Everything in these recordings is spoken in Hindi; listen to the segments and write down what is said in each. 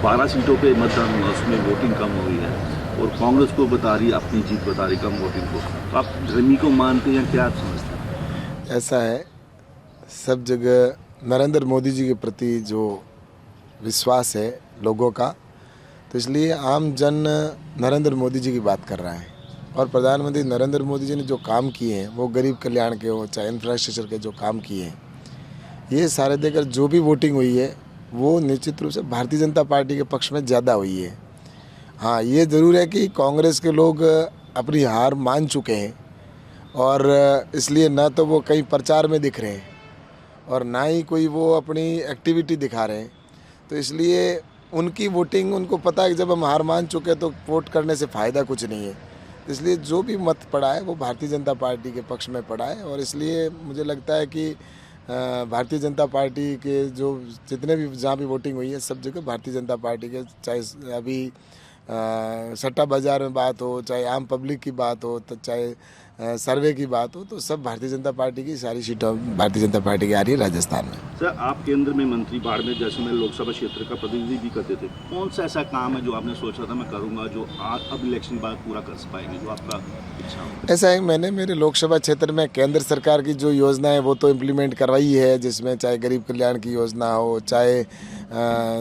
12 सीटों पे मतदान हुआ, उसमें वोटिंग कम हुई है और कांग्रेस को बता रही अपनी जीत बता रही कम वोटिंग को। तो आप ड्रीमी को मानते हैं या क्या आप समझते हैं? ऐसा है, सब जगह नरेंद्र मोदी जी के प्रति जो विश्वास है लोगों का, तो इसलिए आम जन नरेंद्र मोदी जी की बात कर रहा है। और प्रधानमंत्री नरेंद्र मोदी जी ने जो काम किए हैं, वो गरीब कल्याण के हो चाहे इंफ्रास्ट्रक्चर के जो काम किए हैं, ये सारे देकर जो भी वोटिंग हुई है वो निश्चित रूप से भारतीय जनता पार्टी के पक्ष में ज़्यादा हुई है। हाँ, ये ज़रूर है कि कांग्रेस के लोग अपनी हार मान चुके हैं और इसलिए ना तो वो कहीं प्रचार में दिख रहे हैं और ना ही कोई वो अपनी एक्टिविटी दिखा रहे हैं। तो इसलिए उनकी वोटिंग, उनको पता है कि जब हम हार मान चुके हैं तो वोट करने से फ़ायदा कुछ नहीं है। इसलिए जो भी मत पड़ा है वो भारतीय जनता पार्टी के पक्ष में पड़ा है और इसलिए मुझे लगता है कि भारतीय जनता पार्टी के जो जितने भी जहाँ भी वोटिंग हुई है सब जगह भारतीय जनता पार्टी के, चाहे अभी सट्टा बाज़ार में बात हो, चाहे आम पब्लिक की बात हो, तो चाहे सर्वे की बात हो, तो सब भारतीय जनता पार्टी की सारी सीटों भारतीय जनता पार्टी की आ रही है राजस्थान में। सर, आप केंद्र में मंत्री, बाड़मेर जैसे में लोकसभा क्षेत्र का प्रतिनिधि भी करते थे, कौन सा ऐसा काम है जो आपने सोचा था मैं करूंगा जो अब इलेक्शन बाद पूरा कर पाएंगे, जो आपका इच्छा हो? ऐसा है, मैंने मेरे लोकसभा क्षेत्र में केंद्र सरकार की जो योजना है वो तो इम्प्लीमेंट करवाई है, जिसमें चाहे गरीब कल्याण की योजना हो, चाहे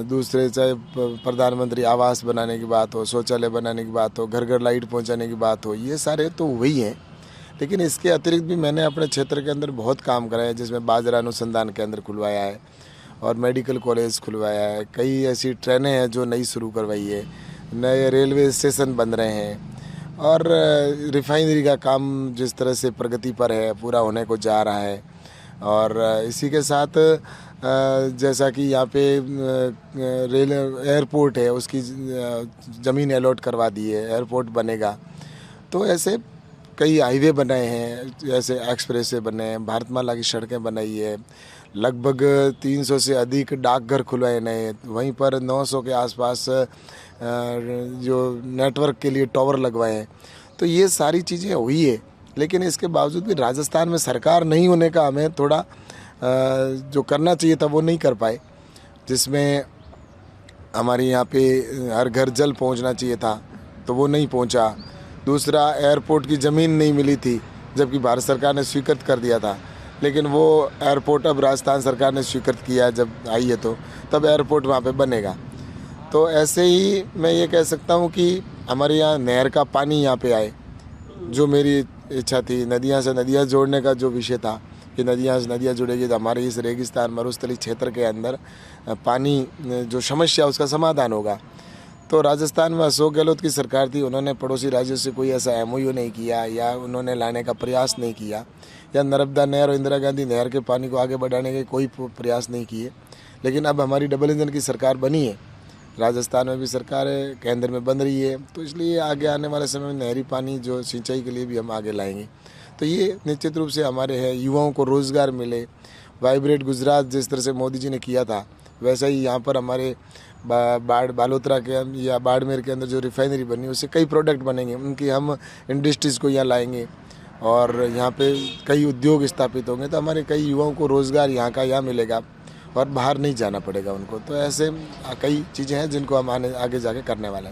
दूसरे चाहे प्रधानमंत्री आवास बनाने की बात हो, शौचालय बनाने की बात हो, घर घर लाइट पहुंचाने की बात हो, ये सारे तो वही हैं। लेकिन इसके अतिरिक्त भी मैंने अपने क्षेत्र के अंदर बहुत काम कराया है, जिसमें बाजरा अनुसंधान केंद्र खुलवाया है और मेडिकल कॉलेज खुलवाया है। कई ऐसी ट्रेनें हैं जो नई शुरू करवाई है, नए रेलवे स्टेशन बन रहे हैं और रिफाइनरी का काम जिस तरह से प्रगति पर है, पूरा होने को जा रहा है। और इसी के साथ जैसा कि यहाँ पे रेल एयरपोर्ट है, उसकी ज़मीन अलॉट करवा दी है, एयरपोर्ट बनेगा। तो ऐसे कई हाईवे बनाए हैं, जैसे एक्सप्रेस वे बने हैं, भारतमाला की सड़कें बनाई है, लगभग 300 से अधिक डाकघर खुलवाए नए, वहीं पर 900 के आसपास जो नेटवर्क के लिए टावर लगवाए हैं। तो ये सारी चीज़ें हुई है, लेकिन इसके बावजूद भी राजस्थान में सरकार नहीं होने का हमें थोड़ा जो करना चाहिए था वो नहीं कर पाए, जिसमें हमारे यहाँ पे हर घर जल पहुँचना चाहिए था तो वो नहीं पहुँचा। दूसरा, एयरपोर्ट की ज़मीन नहीं मिली थी, जबकि भारत सरकार ने स्वीकृत कर दिया था, लेकिन वो एयरपोर्ट अब राजस्थान सरकार ने स्वीकृत किया, जब आई है तो तब एयरपोर्ट वहाँ पे बनेगा। तो ऐसे ही मैं ये कह सकता हूँ कि हमारे यहाँ नहर का पानी यहाँ पे आए, जो मेरी इच्छा थी। नदियाँ से नदियाँ जोड़ने का जो विषय था कि नदियाँ से नदियाँ जुड़ेगी तो हमारे इस रेगिस्तान मरुस्थली क्षेत्र के अंदर पानी जो समस्या उसका समाधान होगा। तो राजस्थान में अशोक गहलोत की सरकार थी, उन्होंने पड़ोसी राज्यों से कोई ऐसा MOU नहीं किया या उन्होंने लाने का प्रयास नहीं किया, या नर्मदा नहर और इंदिरा गांधी नहर के पानी को आगे बढ़ाने के कोई प्रयास नहीं किए। लेकिन अब हमारी डबल इंजन की सरकार बनी है, राजस्थान में भी सरकार है, केंद्र में बन रही है, तो इसलिए आगे आने वाले समय में नहरी पानी जो सिंचाई के लिए भी हम आगे लाएंगे। तो ये निश्चित रूप से हमारे हैं, युवाओं को रोज़गार मिले। वाइब्रेट गुजरात जिस तरह से मोदी जी ने किया था, वैसा ही यहाँ पर हमारे बालोतरा के या बाड़मेर के अंदर जो रिफाइनरी बनी उससे कई प्रोडक्ट बनेंगे, उनकी हम इंडस्ट्रीज़ को यहाँ लाएंगे और यहाँ पे कई उद्योग स्थापित होंगे। तो हमारे कई युवाओं को रोज़गार यहाँ का यहाँ मिलेगा और बाहर नहीं जाना पड़ेगा उनको। तो ऐसे कई चीज़ें हैं जिनको हम आगे जाके करने वाले हैं।